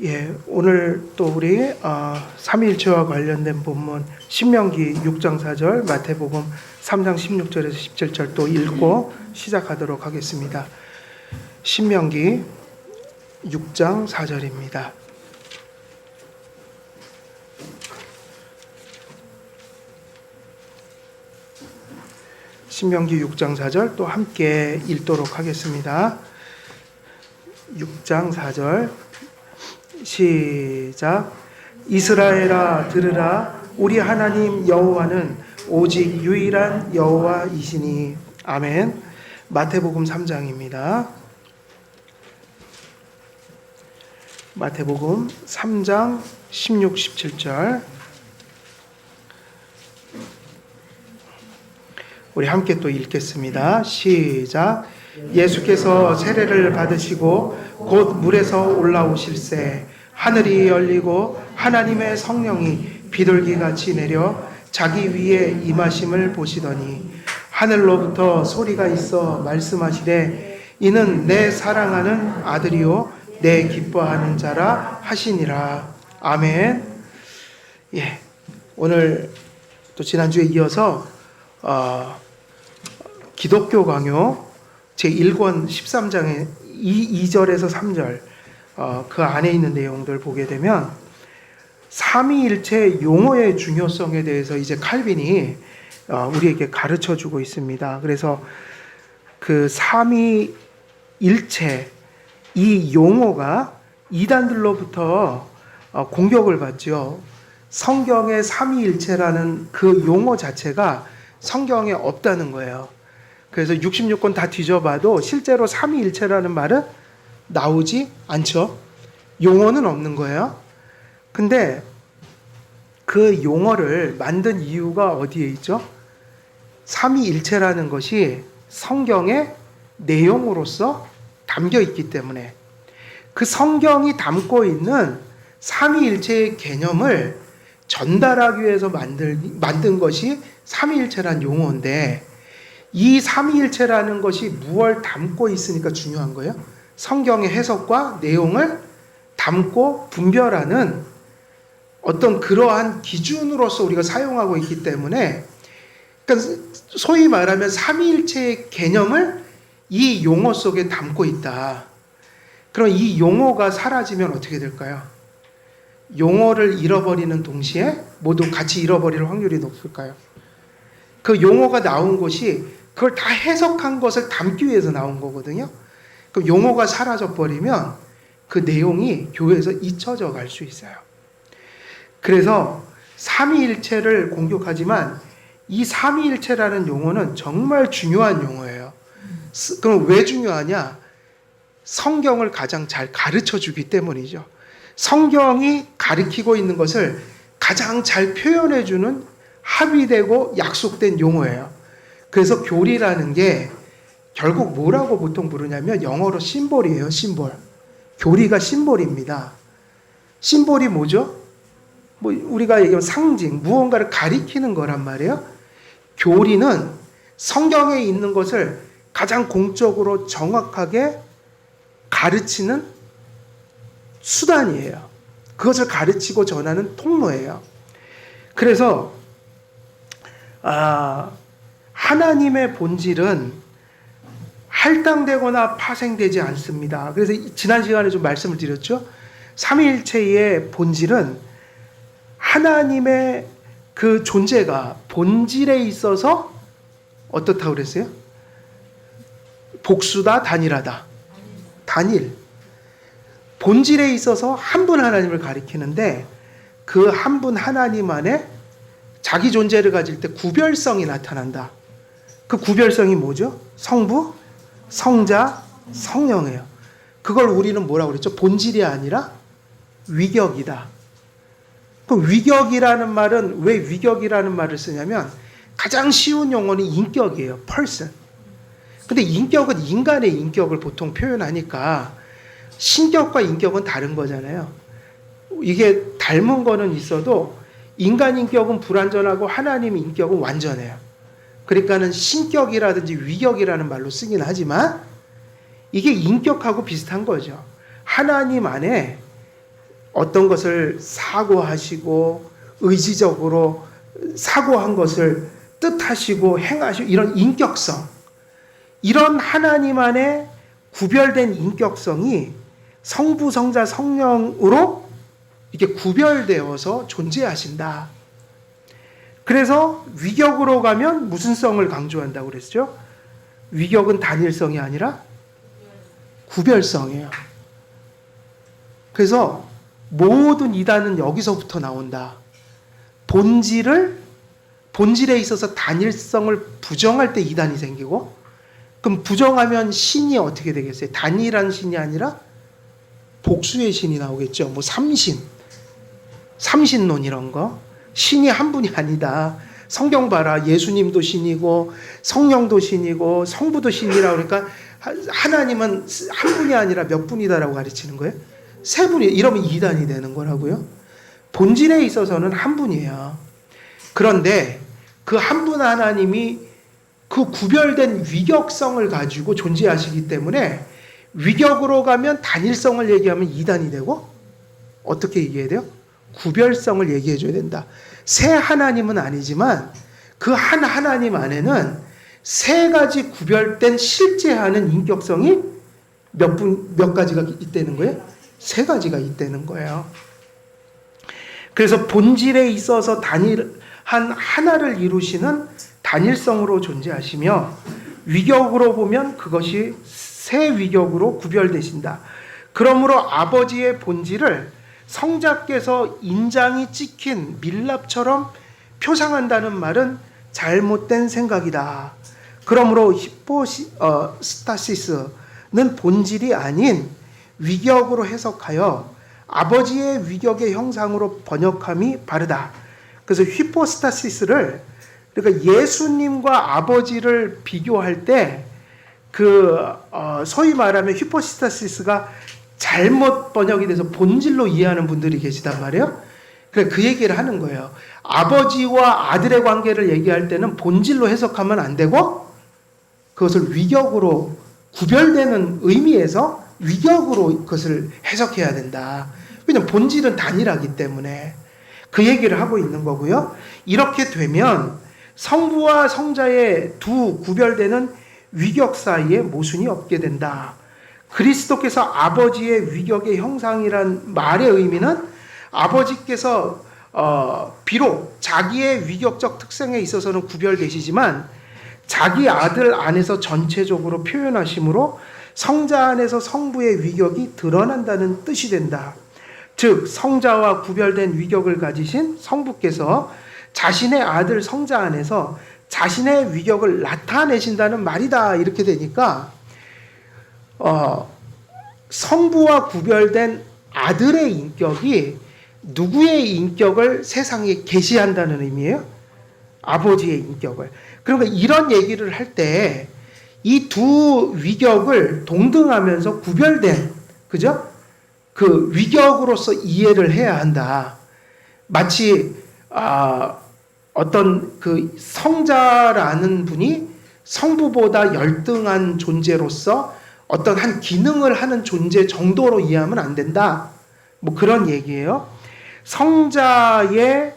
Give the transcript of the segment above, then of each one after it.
예, 오늘 또 우리 삼위일체와 관련된 본문 신명기 6장 4절, 마태복음 3장 16절에서 17절 또 읽고 시작하도록 하겠습니다. 신명기 6장 4절입니다. 신명기 6장 4절 또 함께 읽도록 하겠습니다. 6장 4절 시작. 이스라엘아 들으라, 우리 하나님 여호와는 오직 유일한 여호와이시니. 아멘. 마태복음 3장입니다. 마태복음 3장 16, 17절 우리 함께 또 읽겠습니다. 시작. 예수께서 세례를 받으시고 곧 물에서 올라오실새 하늘이 열리고 하나님의 성령이 비둘기같이 내려 자기 위에 임하심을 보시더니 하늘로부터 소리가 있어 말씀하시되 이는 내 사랑하는 아들이요 내 기뻐하는 자라 하시니라. 아멘. 예, 오늘 또 지난주에 이어서 기독교 강요 제1권 13장의 2절에서 3절 그 안에 있는 내용들 보게 되면 삼위일체 용어의 중요성에 대해서 이제 칼빈이 우리에게 가르쳐주고 있습니다. 그래서 그 삼위일체 이 용어가 이단들로부터 공격을 받죠. 성경의 삼위일체라는 그 용어 자체가 성경에 없다는 거예요. 그래서 66권 다 뒤져봐도 실제로 삼위일체라는 말은 나오지 않죠. 용어는 없는 거예요. 근데 그 용어를 만든 이유가 어디에 있죠? 삼위일체라는 것이 성경의 내용으로서 담겨 있기 때문에 그 성경이 담고 있는 삼위일체의 개념을 전달하기 위해서 만든 것이 삼위일체란 용어인데, 이 삼위일체라는 것이 무엇을 담고 있으니까 중요한 거예요. 성경의 해석과 내용을 담고 분별하는 어떤 그러한 기준으로서 우리가 사용하고 있기 때문에, 그러니까 소위 말하면 삼위일체의 개념을 이 용어 속에 담고 있다. 그럼 이 용어가 사라지면 어떻게 될까요? 용어를 잃어버리는 동시에 모두 같이 잃어버릴 확률이 높을까요? 그 용어가 나온 것이 그걸 다 해석한 것을 담기 위해서 나온 거거든요. 그럼 용어가 사라져버리면 그 내용이 교회에서 잊혀져 갈 수 있어요. 그래서 삼위일체를 공격하지만 이 삼위일체라는 용어는 정말 중요한 용어예요. 그럼 왜 중요하냐? 성경을 가장 잘 가르쳐 주기 때문이죠. 성경이 가르치고 있는 것을 가장 잘 표현해 주는 합의되고 약속된 용어예요. 그래서 교리라는 게 결국 뭐라고 보통 부르냐면 영어로 심볼이에요. 심볼. 교리가 심볼입니다. 심볼이 뭐죠? 뭐 우리가 얘기하면 상징, 무언가를 가리키는 거란 말이에요. 교리는 성경에 있는 것을 가장 공적으로 정확하게 가르치는 수단이에요. 그것을 가르치고 전하는 통로예요. 그래서 하나님의 본질은 할당되거나 파생되지 않습니다. 그래서 지난 시간에 좀 말씀을 드렸죠. 삼위일체의 본질은 하나님의 그 존재가 본질에 있어서 어떻다고 그랬어요? 복수다, 단일하다. 단일. 본질에 있어서 한 분 하나님을 가리키는데 그 한 분 하나님 안에 자기 존재를 가질 때 구별성이 나타난다. 그 구별성이 뭐죠? 성부, 성자, 성령이에요. 그걸 우리는 뭐라고 그랬죠? 본질이 아니라 위격이다. 그 위격이라는 말은 왜 위격이라는 말을 쓰냐면 가장 쉬운 용어는 인격이에요. person. 근데 인격은 인간의 인격을 보통 표현하니까 신격과 인격은 다른 거잖아요. 이게 닮은 거는 있어도 인간 인격은 불완전하고 하나님 인격은 완전해요. 그러니까는 신격이라든지 위격이라는 말로 쓰긴 하지만 이게 인격하고 비슷한 거죠. 하나님 안에 어떤 것을 사고하시고 의지적으로 사고한 것을 뜻하시고 행하시고 이런 인격성, 이런 하나님 안에 구별된 인격성이 성부, 성자, 성령으로 이렇게 구별되어서 존재하신다. 그래서 위격으로 가면 무슨 성을 강조한다고 그랬죠? 위격은 단일성이 아니라 구별성이에요. 그래서 모든 이단은 여기서부터 나온다. 본질에 있어서 단일성을 부정할 때 이단이 생기고, 그럼 부정하면 신이 어떻게 되겠어요? 단일한 신이 아니라 복수의 신이 나오겠죠. 뭐 삼신론 이런 거. 신이 한 분이 아니다. 성경 봐라. 예수님도 신이고 성령도 신이고 성부도 신이라고 그러니까 하나님은 한 분이 아니라 몇 분이다라고 가르치는 거예요. 세 분이, 이러면 이단이 되는 거라고요. 본질에 있어서는 한 분이에요. 그런데 그 한 분 하나님이 그 구별된 위격성을 가지고 존재하시기 때문에 위격으로 가면 단일성을 얘기하면 이단이 되고, 어떻게 얘기해야 돼요? 구별성을 얘기해 줘야 된다. 세 하나님은 아니지만 그 한 하나님 안에는 세 가지 구별된 실제하는 인격성이 몇 가지가 있다는 거예요? 세 가지가 있다는 거예요. 그래서 본질에 있어서 단일한 하나를 이루시는 단일성으로 존재하시며, 위격으로 보면 그것이 세 위격으로 구별되신다. 그러므로 아버지의 본질을 성자께서 인장이 찍힌 밀랍처럼 표상한다는 말은 잘못된 생각이다. 그러므로 히포스타시스는 본질이 아닌 위격으로 해석하여 아버지의 위격의 형상으로 번역함이 바르다. 그래서 히포스타시스를, 그러니까 예수님과 아버지를 비교할 때 소위 말하면 히포스타시스가 잘못 번역이 돼서 본질로 이해하는 분들이 계시단 말이에요. 그 얘기를 하는 거예요. 아버지와 아들의 관계를 얘기할 때는 본질로 해석하면 안 되고 그것을 위격으로, 구별되는 의미에서 위격으로 그것을 해석해야 된다. 왜냐하면 본질은 단일하기 때문에 그 얘기를 하고 있는 거고요. 이렇게 되면 성부와 성자의 두 구별되는 위격 사이에 모순이 없게 된다. 그리스도께서 아버지의 위격의 형상이란 말의 의미는 아버지께서 비록 자기의 위격적 특성에 있어서는 구별되시지만 자기 아들 안에서 전체적으로 표현하심으로 성자 안에서 성부의 위격이 드러난다는 뜻이 된다. 즉 성자와 구별된 위격을 가지신 성부께서 자신의 아들 성자 안에서 자신의 위격을 나타내신다는 말이다. 이렇게 되니까 성부와 구별된 아들의 인격이 누구의 인격을 세상에 계시한다는 의미예요? 아버지의 인격을. 그러니까 이런 얘기를 할 때 이 두 위격을 동등하면서 구별된, 그죠? 그 위격으로서 이해를 해야 한다. 마치 어떤 그 성자라는 분이 성부보다 열등한 존재로서 어떤 한 기능을 하는 존재 정도로 이해하면 안 된다. 뭐 그런 얘기예요. 성자의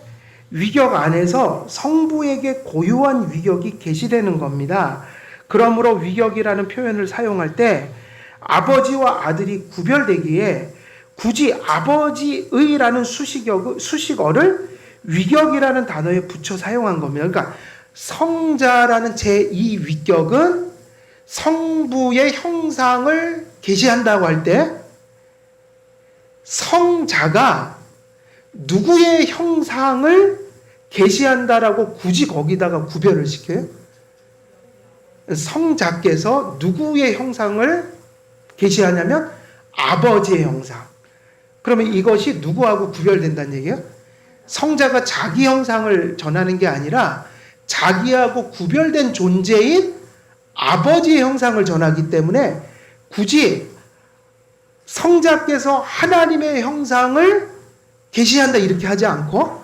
위격 안에서 성부에게 고유한 위격이 계시되는 겁니다. 그러므로 위격이라는 표현을 사용할 때 아버지와 아들이 구별되기에 굳이 아버지의라는 수식어를 위격이라는 단어에 붙여 사용한 겁니다. 그러니까 성자라는 제2 위격은 성부의 형상을 계시한다고 할 때 성자가 누구의 형상을 계시한다라고 굳이 거기다가 구별을 시켜요? 성자께서 누구의 형상을 계시하냐면 아버지의 형상. 그러면 이것이 누구하고 구별된다는 얘기예요? 성자가 자기 형상을 전하는 게 아니라 자기하고 구별된 존재인 아버지의 형상을 전하기 때문에 굳이 성자께서 하나님의 형상을 계시한다 이렇게 하지 않고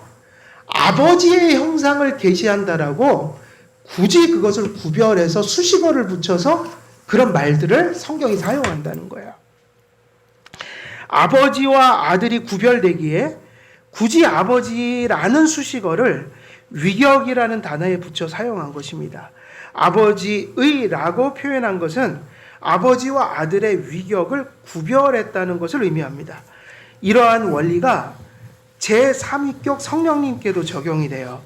아버지의 형상을 계시한다라고 굳이 그것을 구별해서 수식어를 붙여서 그런 말들을 성경이 사용한다는 거예요. 아버지와 아들이 구별되기에 굳이 아버지라는 수식어를 위격이라는 단어에 붙여 사용한 것입니다. 아버지의라고 표현한 것은 아버지와 아들의 위격을 구별했다는 것을 의미합니다. 이러한 원리가 제3위격 성령님께도 적용이 돼요.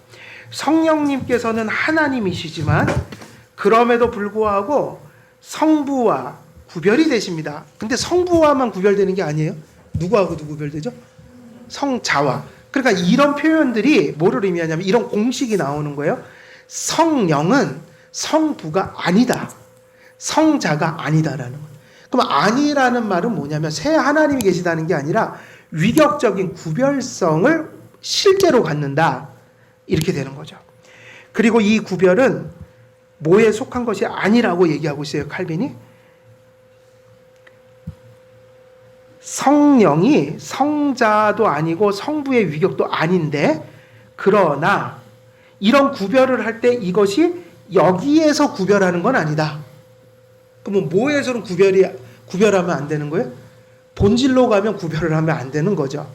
성령님께서는 하나님이시지만 그럼에도 불구하고 성부와 구별이 되십니다. 근데 성부와만 구별되는 게 아니에요. 누구하고도 구별되죠? 성자와. 그러니까 이런 표현들이 뭐를 의미하냐면 이런 공식이 나오는 거예요. 성령은 성부가 아니다. 성자가 아니다라는 거예요. 그럼 아니라는 말은 뭐냐면 새 하나님이 계시다는 게 아니라 위격적인 구별성을 실제로 갖는다. 이렇게 되는 거죠. 그리고 이 구별은 뭐에 속한 것이 아니라고 얘기하고 있어요. 칼빈이. 성령이 성자도 아니고 성부의 위격도 아닌데 그러나 이런 구별을 할 때 이것이 여기에서 구별하는 건 아니다. 그러면 뭐에서는 구별하면 안 되는 거예요? 본질로 가면 구별을 하면 안 되는 거죠.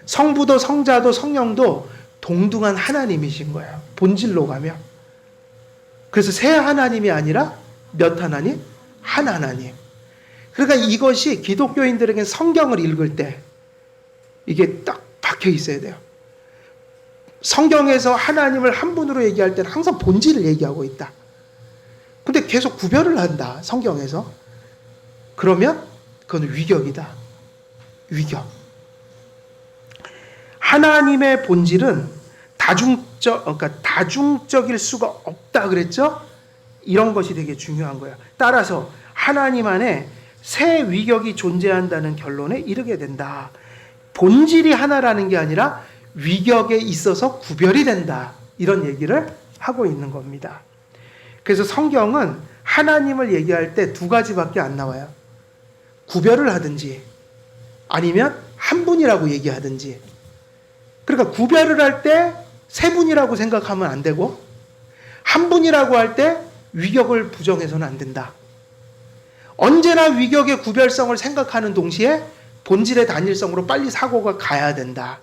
성부도 성자도 성령도 동등한 하나님이신 거예요. 본질로 가면. 그래서 새 하나님이 아니라 몇 하나님? 한 하나님. 그러니까 이것이 기독교인들에게 성경을 읽을 때 이게 딱 박혀 있어야 돼요. 성경에서 하나님을 한 분으로 얘기할 때는 항상 본질을 얘기하고 있다. 근데 계속 구별을 한다. 성경에서. 그러면 그건 위격이다. 위격. 하나님의 본질은 그러니까 다중적일 수가 없다 그랬죠? 이런 것이 되게 중요한 거예요. 따라서 하나님 안에 새 위격이 존재한다는 결론에 이르게 된다. 본질이 하나라는 게 아니라 위격에 있어서 구별이 된다. 이런 얘기를 하고 있는 겁니다. 그래서 성경은 하나님을 얘기할 때 두 가지밖에 안 나와요. 구별을 하든지 아니면 한 분이라고 얘기하든지. 그러니까 구별을 할 때 세 분이라고 생각하면 안 되고 한 분이라고 할 때 위격을 부정해서는 안 된다. 언제나 위격의 구별성을 생각하는 동시에 본질의 단일성으로 빨리 사고가 가야 된다.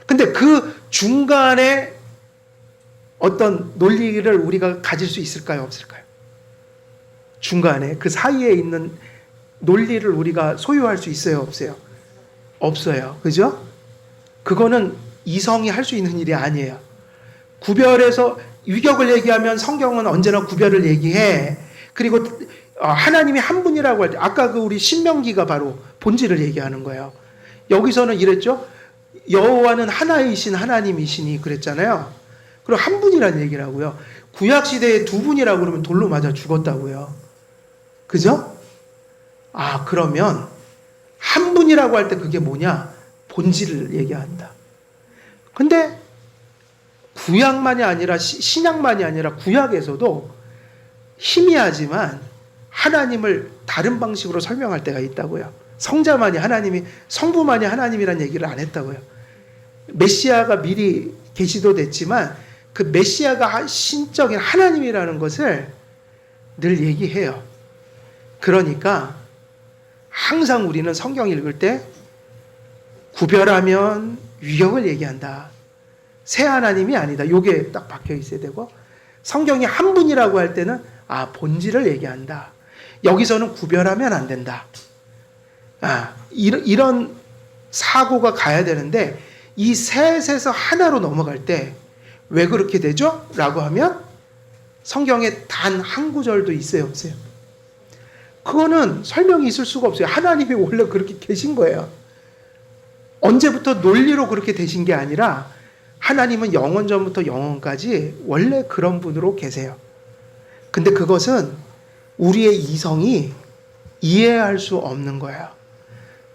근데 그 중간에 어떤 논리를 우리가 가질 수 있을까요? 없을까요? 중간에 그 사이에 있는 논리를 우리가 소유할 수 있어요? 없어요? 없어요. 그죠? 그거는 이성이 할 수 있는 일이 아니에요. 구별해서 위격을 얘기하면 성경은 언제나 구별을 얘기해. 그리고 하나님이 한 분이라고 할 때 아까 그 우리 신명기가 바로 본질을 얘기하는 거예요. 여기서는 이랬죠. 여호와는 하나이신 하나님이시니 그랬잖아요. 그리고 한 분이라는 얘기를 하고요. 구약시대에 두 분이라고 그러면 돌로 맞아 죽었다고요. 그죠? 그러면 한 분이라고 할 때 그게 뭐냐? 본질을 얘기한다. 근데 구약만이 아니라 신약만이 아니라 구약에서도 희미하지만 하나님을 다른 방식으로 설명할 때가 있다고요. 성자만이 하나님이, 성부만이 하나님이라는 얘기를 안 했다고요. 메시아가 미리 계시도 됐지만 그 메시아가 신적인 하나님이라는 것을 늘 얘기해요. 그러니까 항상 우리는 성경 읽을 때 구별하면 위격을 얘기한다. 새 하나님이 아니다. 요게 딱 박혀 있어야 되고 성경이 한 분이라고 할 때는 본질을 얘기한다. 여기서는 구별하면 안 된다. 이런 사고가 가야 되는데 이 셋에서 하나로 넘어갈 때 왜 그렇게 되죠? 라고 하면 성경에 단 한 구절도 있어요? 없어요? 그거는 설명이 있을 수가 없어요. 하나님이 원래 그렇게 계신 거예요. 언제부터 논리로 그렇게 되신 게 아니라 하나님은 영원 전부터 영원까지 원래 그런 분으로 계세요. 근데 그것은 우리의 이성이 이해할 수 없는 거예요.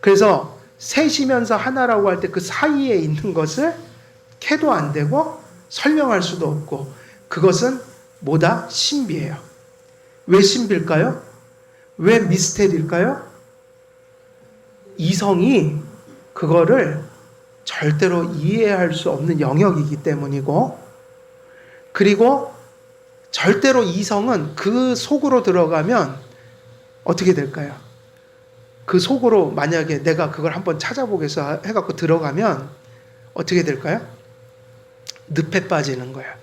그래서 셋이면서 하나라고 할 때 그 사이에 있는 것을 캐도 안 되고 설명할 수도 없고 그것은 뭐다? 신비예요. 왜 신비일까요? 왜 미스테리일까요? 이성이 그거를 절대로 이해할 수 없는 영역이기 때문이고 그리고 절대로 이성은 그 속으로 들어가면 어떻게 될까요? 그 속으로 만약에 내가 그걸 한번 찾아보겠어 해갖고 들어가면 어떻게 될까요? 늪에 빠지는 거야.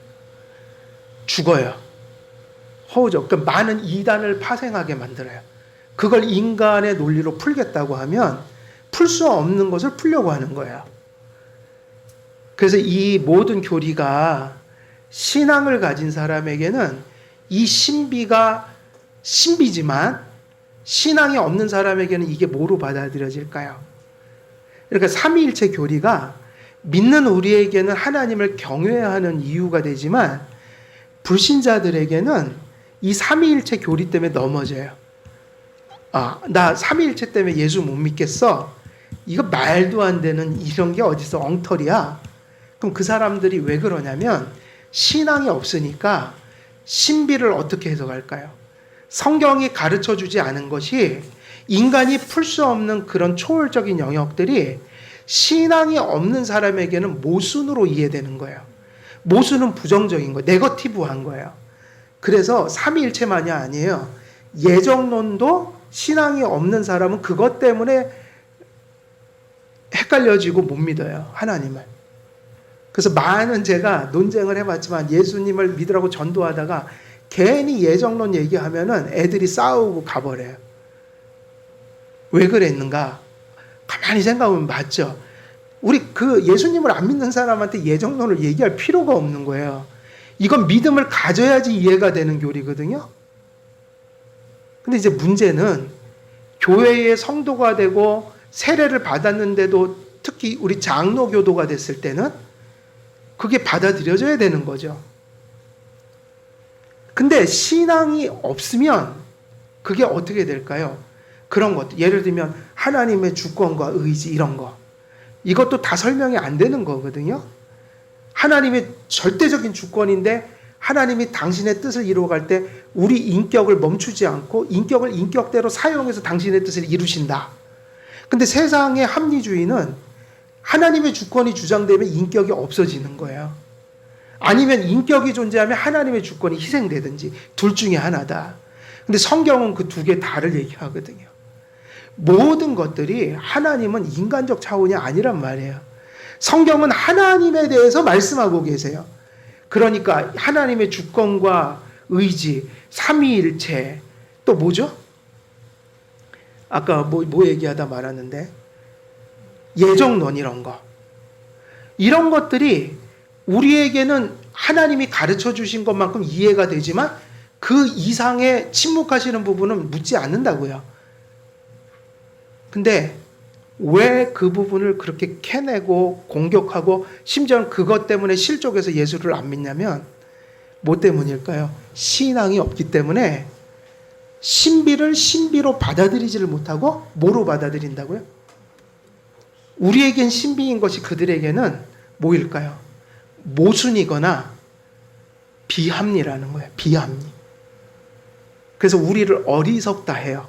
죽어요. 허우적. 그러니까 많은 이단을 파생하게 만들어요. 그걸 인간의 논리로 풀겠다고 하면 풀 수 없는 것을 풀려고 하는 거예요. 그래서 이 모든 교리가 신앙을 가진 사람에게는 이 신비가 신비지만 신앙이 없는 사람에게는 이게 뭐로 받아들여질까요? 그러니까 삼위일체 교리가 믿는 우리에게는 하나님을 경외하는 이유가 되지만 불신자들에게는 이 삼위일체 교리 때문에 넘어져요. 나 삼위일체 때문에 예수 못 믿겠어. 이거 말도 안 되는 이런 게 어디서 엉터리야. 그럼 그 사람들이 왜 그러냐면 신앙이 없으니까 신비를 어떻게 해석할까요? 성경이 가르쳐 주지 않은 것이 인간이 풀 수 없는 그런 초월적인 영역들이 신앙이 없는 사람에게는 모순으로 이해되는 거예요. 모순은 부정적인 거예요. 네거티브한 거예요. 그래서 삼위일체만이 아니에요. 예정론도 신앙이 없는 사람은 그것 때문에 헷갈려지고 못 믿어요. 하나님을. 그래서 많은 제가 논쟁을 해봤지만 예수님을 믿으라고 전도하다가 괜히 예정론 얘기하면은 애들이 싸우고 가버려요. 왜 그랬는가? 가만히 생각하면 맞죠. 우리 그 예수님을 안 믿는 사람한테 예정론을 얘기할 필요가 없는 거예요. 이건 믿음을 가져야지 이해가 되는 교리거든요. 근데 이제 문제는 교회의 성도가 되고 세례를 받았는데도 특히 우리 장로교도가 됐을 때는 그게 받아들여져야 되는 거죠. 근데 신앙이 없으면 그게 어떻게 될까요? 그런 것, 예를 들면 하나님의 주권과 의지 이런 거. 이것도 다 설명이 안 되는 거거든요. 하나님의 절대적인 주권인데 하나님이 당신의 뜻을 이루어갈 때 우리 인격을 멈추지 않고 인격을 인격대로 사용해서 당신의 뜻을 이루신다. 근데 세상의 합리주의는 하나님의 주권이 주장되면 인격이 없어지는 거예요. 아니면 인격이 존재하면 하나님의 주권이 희생되든지 둘 중에 하나다. 근데 성경은 그 두 개 다를 얘기하거든요. 모든 것들이 하나님은 인간적 차원이 아니란 말이에요. 성경은 하나님에 대해서 말씀하고 계세요. 그러니까 하나님의 주권과 의지, 삼위일체, 또 뭐죠? 아까 뭐 얘기하다 말았는데 예정론 이런 거. 이런 것들이 우리에게는 하나님이 가르쳐 주신 것만큼 이해가 되지만 그 이상의 침묵하시는 부분은 묻지 않는다고요. 근데 왜 그 부분을 그렇게 캐내고 공격하고 심지어는 그것 때문에 실족해서 예수를 안 믿냐면 뭐 때문일까요? 신앙이 없기 때문에 신비를 신비로 받아들이지를 못하고 뭐로 받아들인다고요? 우리에겐 신비인 것이 그들에게는 뭐일까요? 모순이거나 비합리라는 거예요. 비합리. 그래서 우리를 어리석다 해요.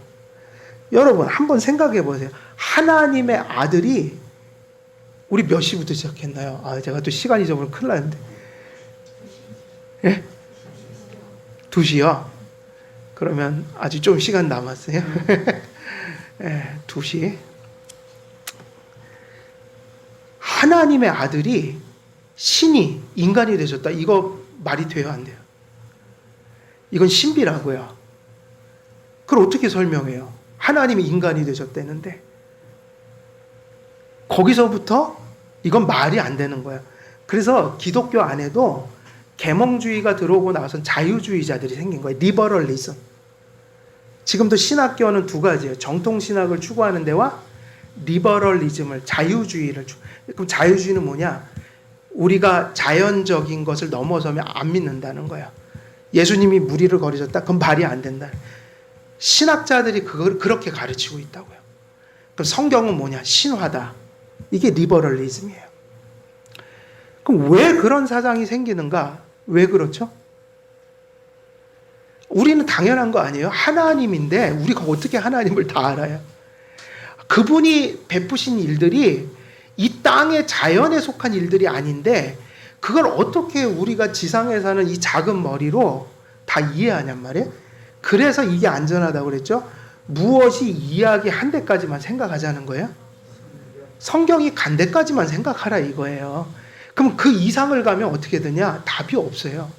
여러분 한번 생각해 보세요. 하나님의 아들이 우리 몇 시부터 시작했나요? 제가 또 시간 잊어버리면 큰일 나는데. 예? 2시요? 그러면 아직 좀 시간 남았어요. 예, 2시. 하나님의 아들이 신이 인간이 되셨다. 이거 말이 돼요? 안 돼요? 이건 신비라고요. 그걸 어떻게 설명해요? 하나님이 인간이 되셨다는데 거기서부터 이건 말이 안 되는 거예요. 그래서 기독교 안에도 계몽주의가 들어오고 나선 자유주의자들이 생긴 거예요. 리버럴리즘. 지금도 신학교는 두 가지예요. 정통신학을 추구하는 데와 리버럴리즘을, 자유주의를 그럼 자유주의는 뭐냐? 우리가 자연적인 것을 넘어서면 안 믿는다는 거예요. 예수님이 무리를 거르셨다? 그건 말이 안 된다. 신학자들이 그걸 그렇게 가르치고 있다고요. 그럼 성경은 뭐냐? 신화다. 이게 리버럴리즘이에요. 그럼 왜 그런 사상이 생기는가? 왜 그렇죠? 우리는 당연한 거 아니에요? 하나님인데 우리가 어떻게 하나님을 다 알아요? 그분이 베푸신 일들이 이 땅의 자연에 속한 일들이 아닌데 그걸 어떻게 우리가 지상에 사는 이 작은 머리로 다 이해하냔 말이에요? 그래서 이게 안전하다고 그랬죠? 무엇이 이야기한 데까지만 생각하자는 거예요? 성경이 간 데까지만 생각하라 이거예요. 그럼 그 이상을 가면 어떻게 되냐? 답이 없어요.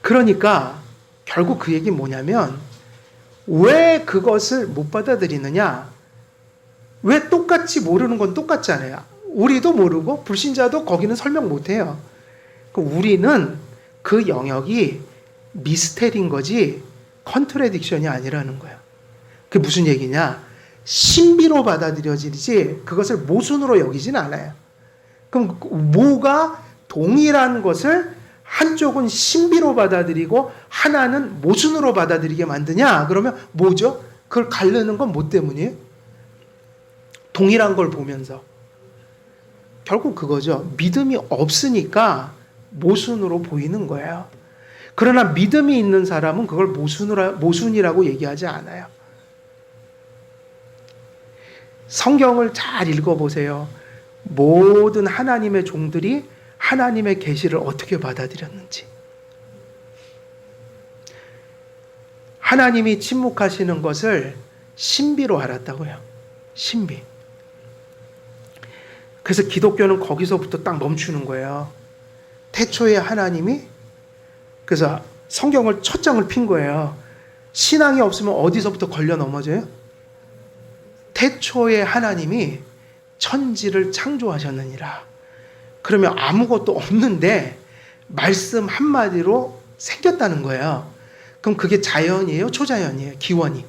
그러니까 결국 그 얘기 뭐냐면 왜 그것을 못 받아들이느냐? 왜 똑같이 모르는 건 똑같잖아요. 우리도 모르고 불신자도 거기는 설명 못해요. 우리는 그 영역이 미스테리인 거지 컨트래딕션이 아니라는 거예요. 그게 무슨 얘기냐? 신비로 받아들여지지 그것을 모순으로 여기진 않아요. 그럼 뭐가 동일한 것을 한쪽은 신비로 받아들이고 하나는 모순으로 받아들이게 만드냐? 그러면 뭐죠? 그걸 가르는 건 뭐 때문이에요? 동일한 걸 보면서. 결국 그거죠. 믿음이 없으니까 모순으로 보이는 거예요. 그러나 믿음이 있는 사람은 그걸 모순이라고 얘기하지 않아요. 성경을 잘 읽어보세요. 모든 하나님의 종들이 하나님의 계시를 어떻게 받아들였는지. 하나님이 침묵하시는 것을 신비로 알았다고요. 신비. 그래서 기독교는 거기서부터 딱 멈추는 거예요. 태초에 하나님이, 그래서 성경을 첫 장을 핀 거예요. 신앙이 없으면 어디서부터 걸려 넘어져요? 태초에 하나님이 천지를 창조하셨느니라. 그러면 아무것도 없는데 말씀 한마디로 생겼다는 거예요. 그럼 그게 자연이에요? 초자연이에요? 기원이.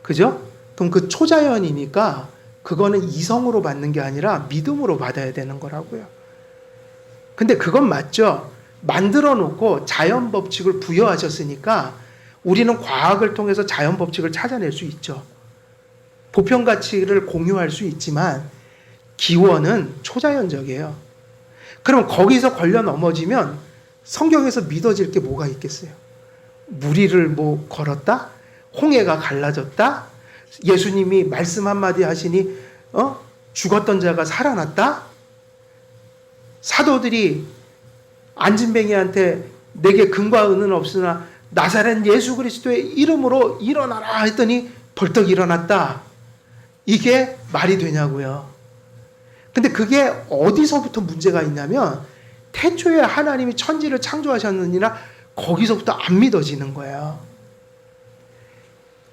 그죠? 그럼 그 초자연이니까 그거는 이성으로 받는 게 아니라 믿음으로 받아야 되는 거라고요. 근데 그건 맞죠. 만들어 놓고 자연 법칙을 부여하셨으니까 우리는 과학을 통해서 자연 법칙을 찾아낼 수 있죠. 보편 가치를 공유할 수 있지만 기원은 초자연적이에요. 그럼 거기서 걸려 넘어지면 성경에서 믿어질 게 뭐가 있겠어요? 무리를 뭐 걸었다? 홍해가 갈라졌다? 예수님이 말씀 한마디 하시니 죽었던 자가 살아났다? 사도들이 안진뱅이한테 내게 금과 은은 없으나 나사렛 예수 그리스도의 이름으로 일어나라 했더니 벌떡 일어났다. 이게 말이 되냐고요. 근데 그게 어디서부터 문제가 있냐면 태초에 하나님이 천지를 창조하셨느니라 거기서부터 안 믿어지는 거예요.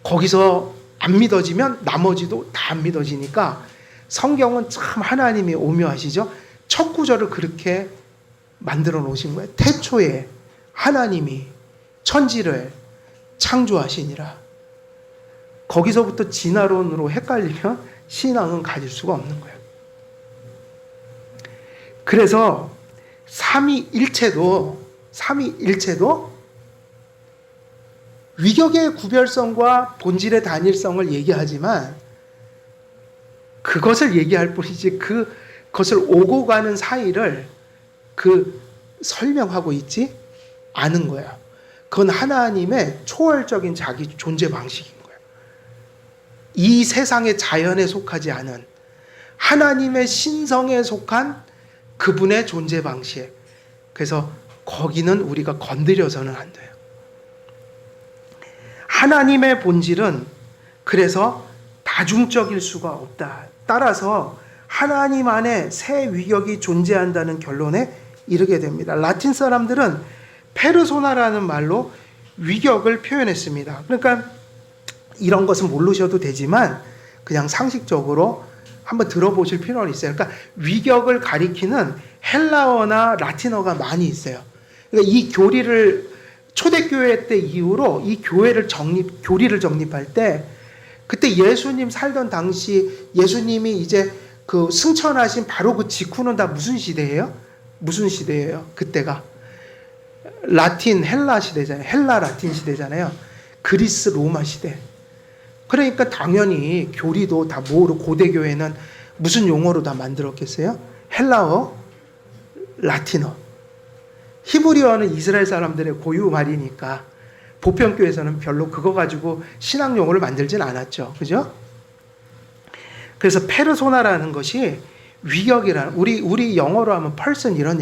거기서 안 믿어지면 나머지도 다 안 믿어지니까 성경은 참 하나님이 오묘하시죠. 첫 구절을 그렇게 만들어 놓으신 거예요. 태초에 하나님이 천지를 창조하시니라. 거기서부터 진화론으로 헷갈리면 신앙은 가질 수가 없는 거예요. 그래서 삼위일체도 위격의 구별성과 본질의 단일성을 얘기하지만 그것을 얘기할 뿐이지 그것을 오고 가는 사이를 설명하고 있지 않은 거예요. 그건 하나님의 초월적인 자기 존재 방식인 거예요. 이 세상의 자연에 속하지 않은 하나님의 신성에 속한 그분의 존재 방식. 그래서 거기는 우리가 건드려서는 안 돼요. 하나님의 본질은 그래서 다중적일 수가 없다. 따라서 하나님 안에 새 위격이 존재한다는 결론에 이르게 됩니다. 라틴 사람들은 페르소나라는 말로 위격을 표현했습니다. 그러니까 이런 것은 모르셔도 되지만 그냥 상식적으로 한번 들어보실 필요는 있어요. 그러니까 위격을 가리키는 헬라어나 라틴어가 많이 있어요. 그러니까 이 교리를 초대교회 때 이후로 이 교리를 정립할 때 그때 예수님 살던 당시 예수님이 이제 그 승천하신 바로 그 직후는 다 무슨 시대예요? 무슨 시대예요? 그때가 라틴 헬라 시대잖아요. 헬라 라틴 시대잖아요. 그리스 로마 시대. 그러니까 당연히 교리도 다 뭐로 고대 교회는 무슨 용어로 다 만들었겠어요? 헬라어, 라틴어. 히브리어는 이스라엘 사람들의 고유 말이니까 보편교회에서는 별로 그거 가지고 신학 용어를 만들진 않았죠. 그죠? 그래서 페르소나라는 것이 위격이라는 우리 영어로 하면 person 이런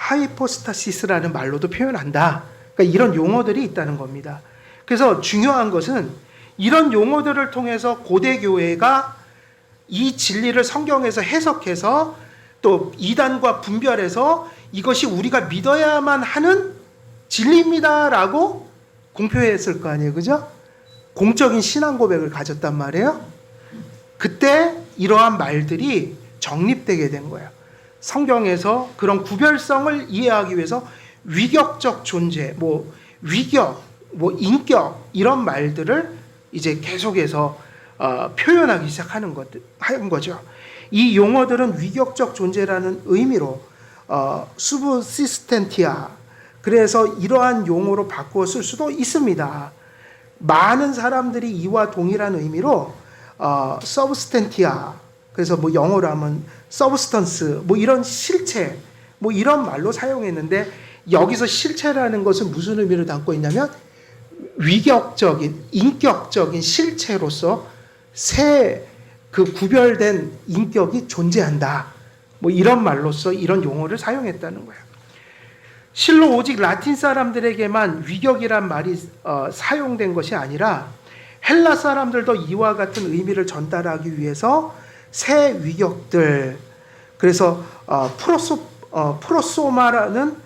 하이포스타시스라는 말로도 표현한다. 그러니까 이런 용어들이 있다는 겁니다. 그래서 중요한 것은 이런 용어들을 통해서 고대 교회가 이 진리를 성경에서 해석해서 또 이단과 분별해서 이것이 우리가 믿어야만 하는 진리입니다라고 공표했을 거 아니에요. 그죠? 공적인 신앙 고백을 가졌단 말이에요. 그때 이러한 말들이 정립되게 된 거예요. 성경에서 그런 구별성을 이해하기 위해서 위격적 존재, 위격, 인격 이런 말들을 이제 계속해서 표현하기 시작하는 거죠. 이 용어들은 위격적 존재라는 의미로 수브시스텐티아, 그래서 이러한 용어로 바꾸어 쓸 수도 있습니다. 많은 사람들이 이와 동일한 의미로 서브스텐티아, 그래서 영어로 하면 서브스턴스, 이런 실체, 이런 말로 사용했는데, 여기서 실체라는 것은 무슨 의미를 담고 있냐면 위격적인, 인격적인 실체로서 그 구별된 인격이 존재한다. 이런 말로서 이런 용어를 사용했다는 거예요. 실로 오직 라틴 사람들에게만 위격이란 말이 사용된 것이 아니라 헬라 사람들도 이와 같은 의미를 전달하기 위해서 새 위격들, 그래서 프로소파라는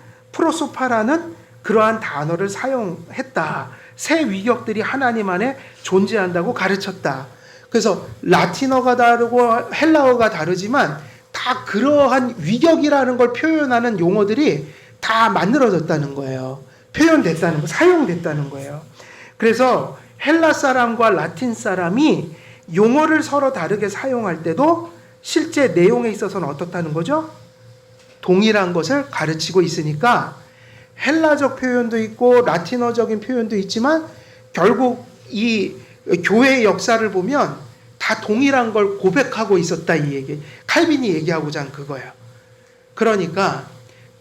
그러한 단어를 사용했다. 새 위격들이 하나님 안에 존재한다고 가르쳤다. 그래서 라틴어가 다르고 헬라어가 다르지만 다 그러한 위격이라는 걸 표현하는 용어들이 다 만들어졌다는 거예요. 표현됐다는 거, 사용됐다는 거예요. 그래서 헬라 사람과 라틴 사람이 용어를 서로 다르게 사용할 때도 실제 내용에 있어서는 어떻다는 거죠? 동일한 것을 가르치고 있으니까 헬라적 표현도 있고 라틴어적인 표현도 있지만 결국 이 교회의 역사를 보면 다 동일한 걸 고백하고 있었다, 이 얘기. 칼빈이 얘기하고자 한 그거예요. 그러니까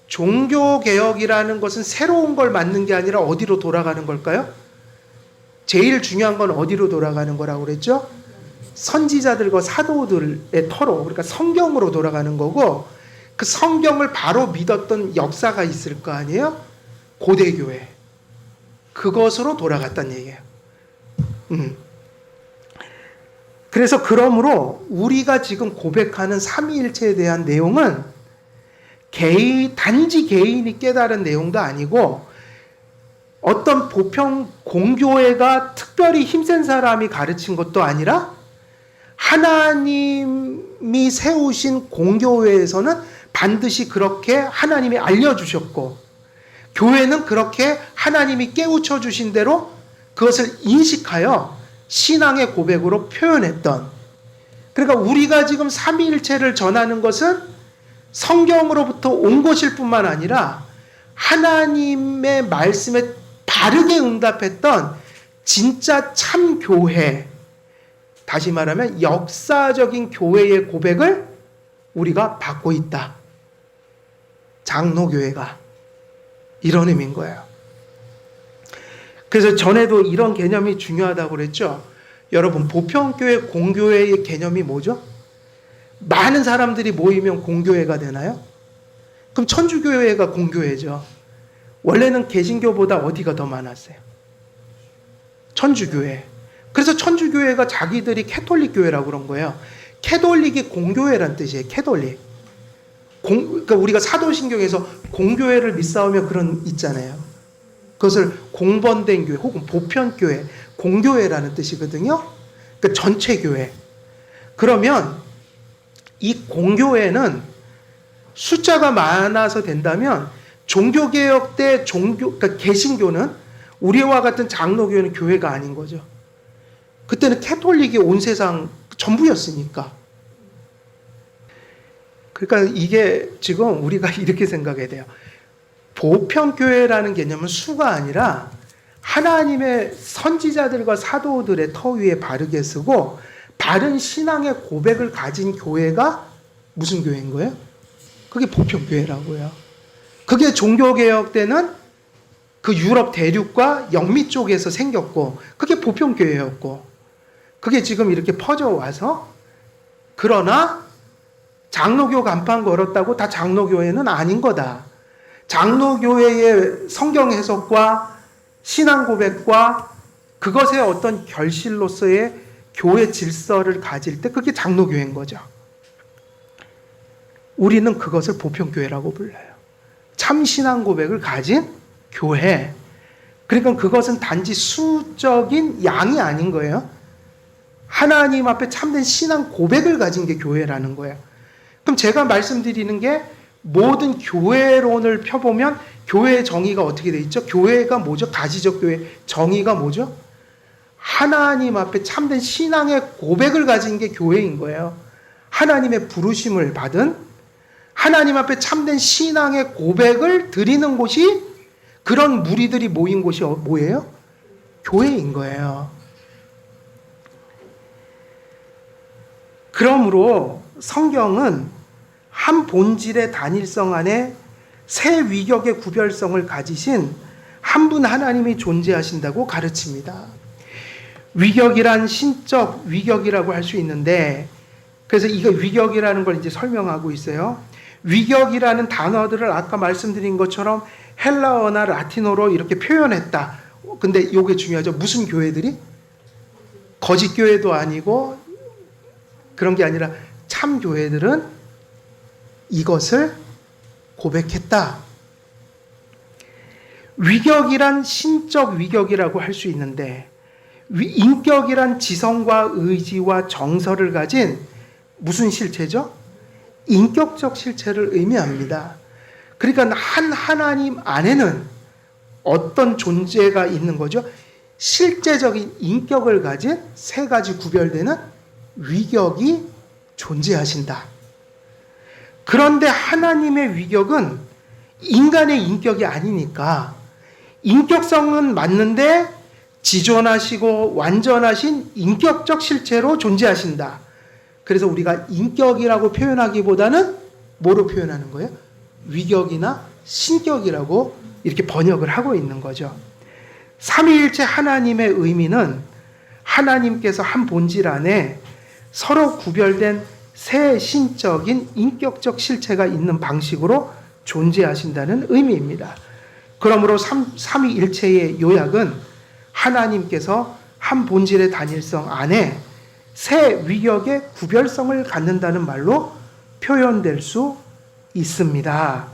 종교개혁이라는 것은 새로운 걸 만든 게 아니라 어디로 돌아가는 걸까요? 제일 중요한 건 어디로 돌아가는 거라고 그랬죠? 선지자들과 사도들의 터로, 그러니까 성경으로 돌아가는 거고, 그 성경을 바로 믿었던 역사가 있을 거 아니에요? 고대교회. 그것으로 돌아갔다는 얘기예요. 그래서 그러므로 우리가 지금 고백하는 삼위일체에 대한 내용은 단지 개인이 깨달은 내용도 아니고 어떤 보편 공교회가 특별히 힘센 사람이 가르친 것도 아니라 하나님이 세우신 공교회에서는 반드시 그렇게 하나님이 알려주셨고, 교회는 그렇게 하나님이 깨우쳐 주신 대로 그것을 인식하여 신앙의 고백으로 표현했던, 그러니까 우리가 지금 삼위일체를 전하는 것은 성경으로부터 온 것일 뿐만 아니라 하나님의 말씀에 바르게 응답했던 진짜 참 교회, 다시 말하면 역사적인 교회의 고백을 우리가 받고 있다. 장로교회가. 이런 의미인 거예요. 그래서 전에도 이런 개념이 중요하다고 그랬죠. 여러분, 보편교회, 공교회의 개념이 뭐죠? 많은 사람들이 모이면 공교회가 되나요? 그럼 천주교회가 공교회죠. 원래는 개신교보다 어디가 더 많았어요? 천주교회. 그래서 천주교회가 자기들이 캐톨릭 교회라고 그런 거예요. 캐톨릭이 공교회란 뜻이에요. 캐톨릭. 그러니까 우리가 사도신경에서 공교회를 믿사오며 그런 있잖아요. 그것을 공번된 교회 혹은 보편교회, 공교회라는 뜻이거든요. 그러니까 전체 교회. 그러면 이 공교회는 숫자가 많아서 된다면 종교개혁 때 그러니까 개신교는 우리와 같은 장로교회는 교회가 아닌 거죠. 그때는 캐톨릭이 온 세상 전부였으니까. 그러니까 이게 지금 우리가 이렇게 생각해야 돼요. 보편교회라는 개념은 수가 아니라 하나님의 선지자들과 사도들의 터 위에 바르게 쓰고 바른 신앙의 고백을 가진 교회가 무슨 교회인 거예요? 그게 보편교회라고요. 그게 종교개혁 때는 그 유럽 대륙과 영미 쪽에서 생겼고 그게 보편교회였고 그게 지금 이렇게 퍼져와서 그러나 장로교 간판 걸었다고 다 장로교회는 아닌 거다. 장로교회의 성경 해석과 신앙 고백과 그것의 어떤 결실로서의 교회 질서를 가질 때 그게 장로교회인 거죠. 우리는 그것을 보편교회라고 불러요. 참 신앙 고백을 가진 교회. 그러니까 그것은 단지 수적인 양이 아닌 거예요. 하나님 앞에 참된 신앙 고백을 가진 게 교회라는 거예요. 그럼 제가 말씀드리는 게 모든 교회론을 펴보면 교회의 정의가 어떻게 돼 있죠? 교회가 뭐죠? 가지적 교회 정의가 뭐죠? 하나님 앞에 참된 신앙의 고백을 가진 게 교회인 거예요. 하나님의 부르심을 받은 하나님 앞에 참된 신앙의 고백을 드리는 곳이 그런 무리들이 모인 곳이 뭐예요? 교회인 거예요. 그러므로 성경은 한 본질의 단일성 안에 세 위격의 구별성을 가지신 한 분 하나님이 존재하신다고 가르칩니다. 위격이란 신적 위격이라고 할 수 있는데, 그래서 이거 위격이라는 걸 이제 설명하고 있어요. 위격이라는 단어들을 아까 말씀드린 것처럼 헬라어나 라틴어로 이렇게 표현했다. 근데 이게 중요하죠. 무슨 교회들이? 거짓 교회도 아니고 그런 게 아니라 참 교회들은 이것을 고백했다. 위격이란 신적 위격이라고 할 수 있는데, 인격이란 지성과 의지와 정서를 가진 무슨 실체죠? 인격적 실체를 의미합니다. 그러니까 한 하나님 안에는 어떤 존재가 있는 거죠? 실제적인 인격을 가진 세 가지 구별되는 위격이 존재하신다. 그런데 하나님의 위격은 인간의 인격이 아니니까 인격성은 맞는데 지존하시고 완전하신 인격적 실체로 존재하신다. 그래서 우리가 인격이라고 표현하기보다는 뭐로 표현하는 거예요? 위격이나 신격이라고 이렇게 번역을 하고 있는 거죠. 삼위일체 하나님의 의미는 하나님께서 한 본질 안에 서로 구별된 새 신적인 인격적 실체가 있는 방식으로 존재하신다는 의미입니다. 그러므로 삼위일체의 요약은 하나님께서 한 본질의 단일성 안에 새 위격의 구별성을 갖는다는 말로 표현될 수 있습니다.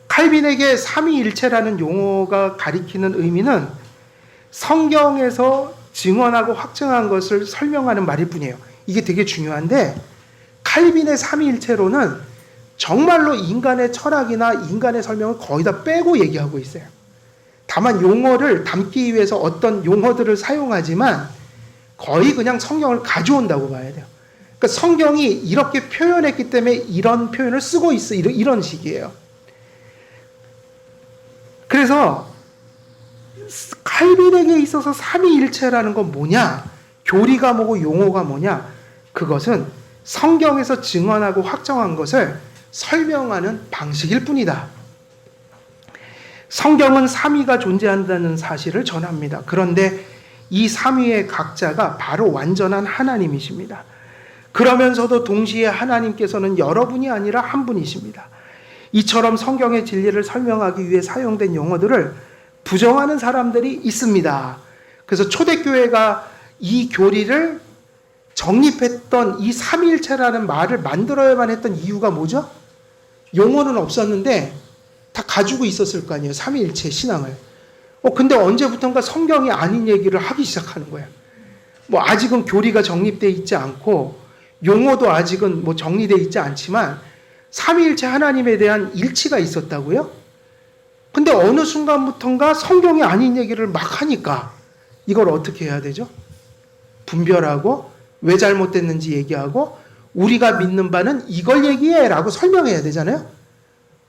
칼빈에게 삼위일체라는 용어가 가리키는 의미는 성경에서 증언하고 확증한 것을 설명하는 말일 뿐이에요. 이게 되게 중요한데, 칼빈의 삼위일체론은 정말로 인간의 철학이나 인간의 설명을 거의 다 빼고 얘기하고 있어요. 다만 용어를 담기 위해서 어떤 용어들을 사용하지만 거의 그냥 성경을 가져온다고 봐야 돼요. 그러니까 성경이 이렇게 표현했기 때문에 이런 표현을 쓰고 있어. 이런 식이에요. 그래서 칼빈에게 있어서 삼위일체라는 건 뭐냐? 교리가 뭐고 용어가 뭐냐? 그것은 성경에서 증언하고 확정한 것을 설명하는 방식일 뿐이다. 성경은 삼위가 존재한다는 사실을 전합니다. 그런데 이 삼위의 각자가 바로 완전한 하나님이십니다. 그러면서도 동시에 하나님께서는 여러분이 아니라 한 분이십니다. 이처럼 성경의 진리를 설명하기 위해 사용된 용어들을 부정하는 사람들이 있습니다. 그래서 초대교회가 이 교리를 정립했던 이 삼위일체라는 말을 만들어야만 했던 이유가 뭐죠? 용어는 없었는데 다 가지고 있었을 거 아니에요. 삼위일체 신앙을. 근데 언제부턴가 성경이 아닌 얘기를 하기 시작하는 거예요. 아직은 교리가 정립되어 있지 않고 용어도 아직은 정리되어 있지 않지만 삼위일체 하나님에 대한 일치가 있었다고요? 근데 어느 순간부턴가 성경이 아닌 얘기를 막 하니까 이걸 어떻게 해야 되죠? 분별하고 왜 잘못됐는지 얘기하고 우리가 믿는 바는 이걸 얘기해 라고 설명해야 되잖아요.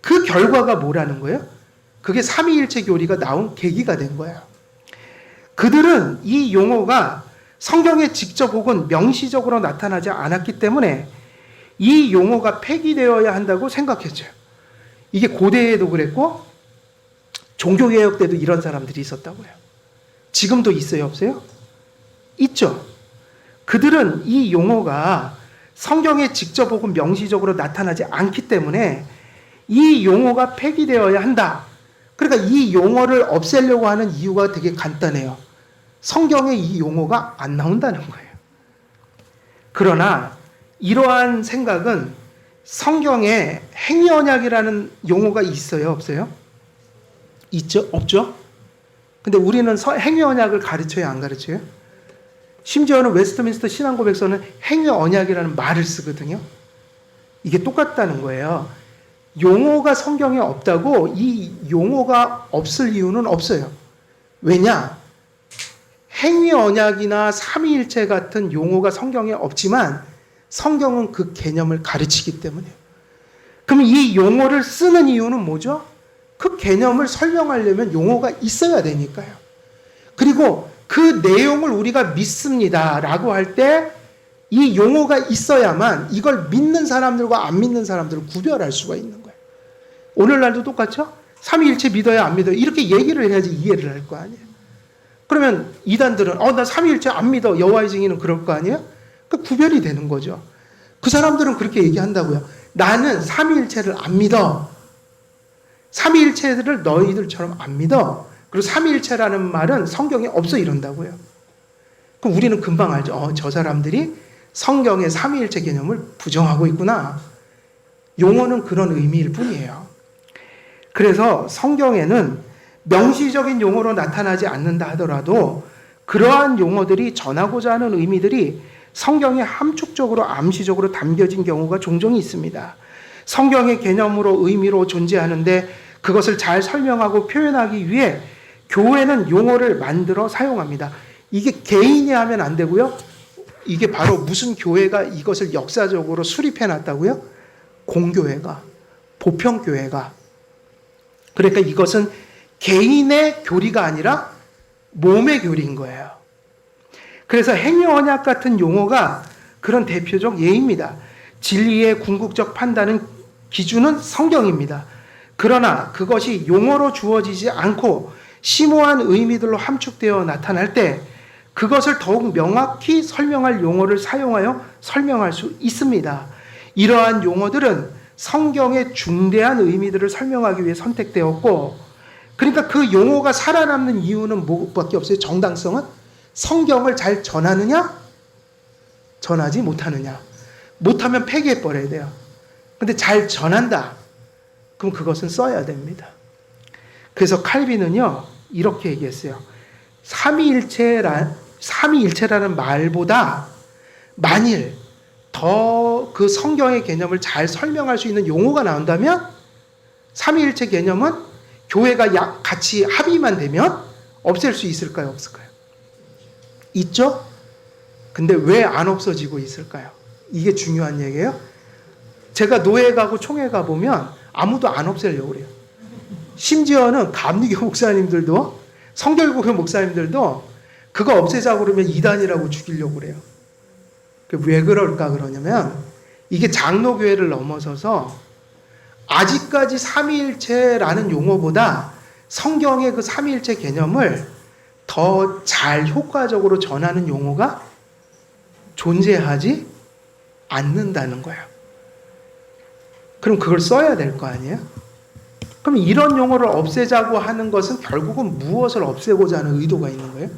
그 결과가 뭐라는 거예요? 그게 삼위일체 교리가 나온 계기가 된 거예요. 그들은 이 용어가 성경에 직접 혹은 명시적으로 나타나지 않았기 때문에 이 용어가 폐기되어야 한다고 생각했죠. 이게 고대에도 그랬고 종교개혁 때도 이런 사람들이 있었다고요. 지금도 있어요, 없어요? 있죠. 그들은 이 용어가 성경에 직접 혹은 명시적으로 나타나지 않기 때문에 이 용어가 폐기되어야 한다. 그러니까 이 용어를 없애려고 하는 이유가 되게 간단해요. 성경에 이 용어가 안 나온다는 거예요. 그러나 이러한 생각은 성경에 행위언약이라는 용어가 있어요? 없어요? 있죠? 없죠? 근데 우리는 행위언약을 가르쳐요? 안 가르쳐요? 심지어는 웨스트민스터 신앙고백서는 행위언약이라는 말을 쓰거든요. 이게 똑같다는 거예요. 용어가 성경에 없다고 이 용어가 없을 이유는 없어요. 왜냐? 행위언약이나 삼위일체 같은 용어가 성경에 없지만 성경은 그 개념을 가르치기 때문에요. 그럼 이 용어를 쓰는 이유는 뭐죠? 그 개념을 설명하려면 용어가 있어야 되니까요. 그리고 그 내용을 우리가 믿습니다 라고 할 때 이 용어가 있어야만 이걸 믿는 사람들과 안 믿는 사람들을 구별할 수가 있는 거예요. 오늘날도 똑같죠? 삼위일체 믿어요 안 믿어요? 이렇게 얘기를 해야지 이해를 할 거 아니에요. 그러면 이단들은 나 삼위일체 안 믿어. 여호와의 증인은 그럴 거 아니에요? 그 구별이 되는 거죠. 그 사람들은 그렇게 얘기한다고요. 나는 삼위일체를 안 믿어. 삼위일체를 너희들처럼 안 믿어. 그리고 삼위일체라는 말은 성경에 없어 이런다고요. 그럼 우리는 금방 알죠. 저 사람들이 성경의 삼위일체 개념을 부정하고 있구나. 용어는 그런 의미일 뿐이에요. 그래서 성경에는 명시적인 용어로 나타나지 않는다 하더라도 그러한 용어들이 전하고자 하는 의미들이 성경에 함축적으로 암시적으로 담겨진 경우가 종종 있습니다. 성경의 개념으로 의미로 존재하는데 그것을 잘 설명하고 표현하기 위해 교회는 용어를 만들어 사용합니다. 이게 개인이 하면 안 되고요. 이게 바로 무슨 교회가 이것을 역사적으로 수립해 놨다고요? 공교회가, 보편교회가. 그러니까 이것은 개인의 교리가 아니라 몸의 교리인 거예요. 그래서 행위언약 같은 용어가 그런 대표적 예입니다. 진리의 궁극적 판단은 기준은 성경입니다. 그러나 그것이 용어로 주어지지 않고 심오한 의미들로 함축되어 나타날 때 그것을 더욱 명확히 설명할 용어를 사용하여 설명할 수 있습니다. 이러한 용어들은 성경의 중대한 의미들을 설명하기 위해 선택되었고, 그러니까 그 용어가 살아남는 이유는 뭐밖에 없어요? 정당성은? 성경을 잘 전하느냐? 전하지 못하느냐? 못하면 폐기해버려야 돼요. 근데 잘 전한다. 그럼 그것은 써야 됩니다. 그래서 칼빈은요, 이렇게 얘기했어요. 삼위일체라는 말보다 만일 더 그 성경의 개념을 잘 설명할 수 있는 용어가 나온다면 삼위일체 개념은 교회가 같이 합의만 되면 없앨 수 있을까요? 없을까요? 있죠? 근데 왜 안 없어지고 있을까요? 이게 중요한 얘기예요. 제가 노예 가고 총회 가보면 아무도 안 없애려고 그래요. 심지어는 감리교 목사님들도 성결교회 목사님들도 그거 없애자고 그러면 이단이라고 죽이려고 그래요. 왜 그럴까 그러냐면 이게 장로교회를 넘어서서 아직까지 삼위일체라는 용어보다 성경의 그 삼위일체 개념을 더 잘 효과적으로 전하는 용어가 존재하지 않는다는 거예요. 그럼 그걸 써야 될 거 아니에요? 그럼 이런 용어를 없애자고 하는 것은 결국은 무엇을 없애고자 하는 의도가 있는 거예요?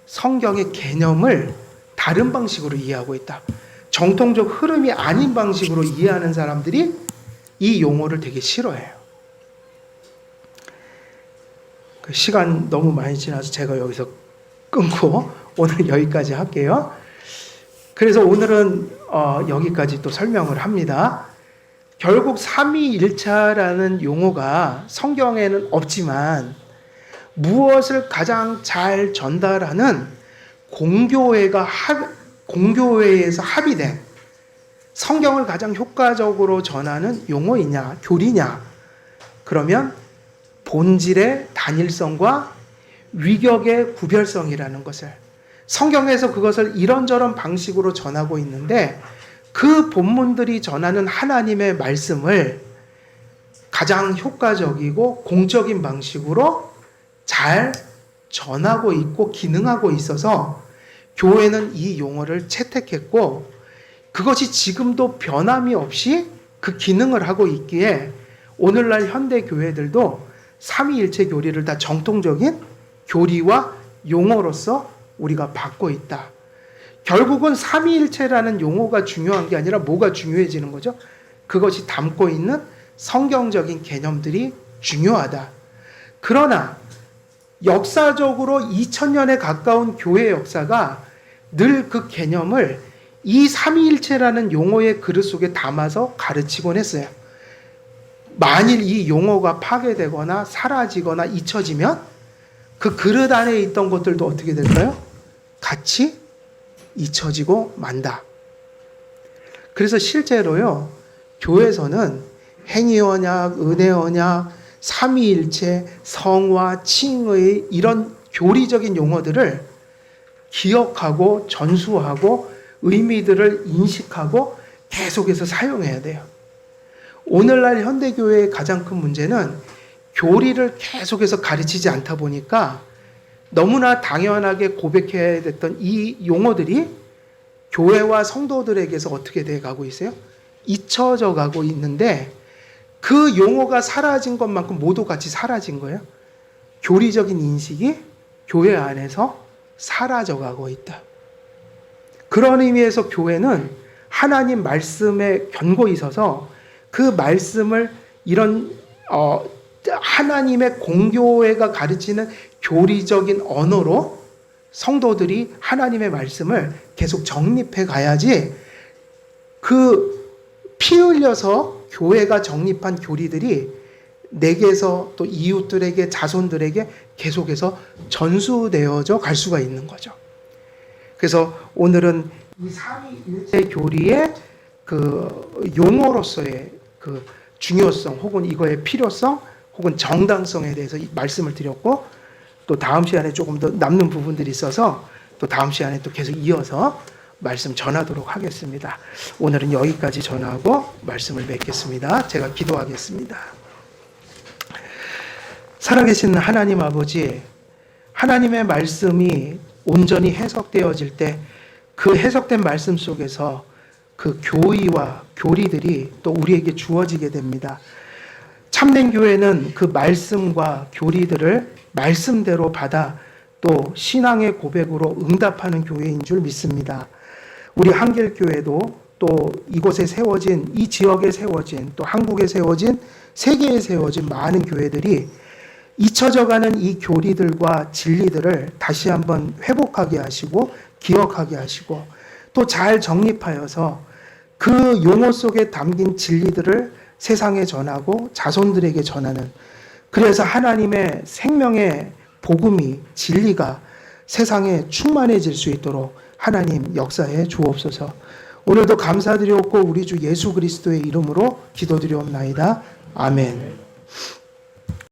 성경의 개념을 다른 방식으로 이해하고 있다. 정통적 흐름이 아닌 방식으로 이해하는 사람들이 이 용어를 되게 싫어해요. 시간 너무 많이 지나서 제가 여기서 끊고 오늘 여기까지 할게요. 그래서 오늘은 여기까지 또 설명을 합니다. 결국 삼위일체라는 용어가 성경에는 없지만 무엇을 가장 잘 전달하는 공교회에서 합의된 성경을 가장 효과적으로 전하는 용어이냐, 교리냐? 그러면 본질의 단일성과 위격의 구별성이라는 것을 성경에서 그것을 이런저런 방식으로 전하고 있는데 그 본문들이 전하는 하나님의 말씀을 가장 효과적이고 공적인 방식으로 잘 전하고 있고 기능하고 있어서 교회는 이 용어를 채택했고 그것이 지금도 변함이 없이 그 기능을 하고 있기에 오늘날 현대 교회들도 삼위일체 교리를 다 정통적인 교리와 용어로서 우리가 받고 있다. 결국은 삼위일체라는 용어가 중요한 게 아니라 뭐가 중요해지는 거죠? 그것이 담고 있는 성경적인 개념들이 중요하다. 그러나 역사적으로 2000년에 가까운 교회 역사가 늘 그 개념을 이 삼위일체라는 용어의 그릇 속에 담아서 가르치곤 했어요. 만일 이 용어가 파괴되거나 사라지거나 잊혀지면 그 그릇 안에 있던 것들도 어떻게 될까요? 같이 잊혀지고 만다. 그래서 실제로요, 교회에서는 행위언약, 은혜언약, 삼위일체, 성화, 칭의 이런 교리적인 용어들을 기억하고 전수하고 의미들을 인식하고 계속해서 사용해야 돼요. 오늘날 현대교회의 가장 큰 문제는 교리를 계속해서 가르치지 않다 보니까 너무나 당연하게 고백해야 됐던 이 용어들이 교회와 성도들에게서 어떻게 돼 가고 있어요? 잊혀져 가고 있는데 그 용어가 사라진 것만큼 모두 같이 사라진 거예요. 교리적인 인식이 교회 안에서 사라져 가고 있다. 그런 의미에서 교회는 하나님 말씀에 견고히 서서 그 말씀을 이런 하나님의 공교회가 가르치는 교리적인 언어로 성도들이 하나님의 말씀을 계속 정립해 가야지 그 피 흘려서 교회가 정립한 교리들이 내게서 또 이웃들에게 자손들에게 계속해서 전수되어져 갈 수가 있는 거죠. 그래서 오늘은 이 삼위일체 교리의 그 용어로서의 그 중요성 혹은 이거의 필요성 혹은 정당성에 대해서 말씀을 드렸고 또 다음 시간에 조금 더 남는 부분들이 있어서 또 다음 시간에 또 계속 이어서 말씀 전하도록 하겠습니다. 오늘은 여기까지 전하고 말씀을 맺겠습니다. 제가 기도하겠습니다. 살아계신 하나님 아버지, 하나님의 말씀이 온전히 해석되어질 때 그 해석된 말씀 속에서 그 교의와 교리들이 또 우리에게 주어지게 됩니다. 참된 교회는 그 말씀과 교리들을 말씀대로 받아 또 신앙의 고백으로 응답하는 교회인 줄 믿습니다. 우리 한길교회도 또 이곳에 세워진 이 지역에 세워진 또 한국에 세워진 세계에 세워진 많은 교회들이 잊혀져가는 이 교리들과 진리들을 다시 한번 회복하게 하시고 기억하게 하시고 또 잘 정립하여서 그 용어 속에 담긴 진리들을 세상에 전하고 자손들에게 전하는, 그래서 하나님의 생명의 복음이 진리가 세상에 충만해질 수 있도록 하나님 역사해 주옵소서. 오늘도 감사드렸고 우리 주 예수 그리스도의 이름으로 기도드리옵나이다. 아멘.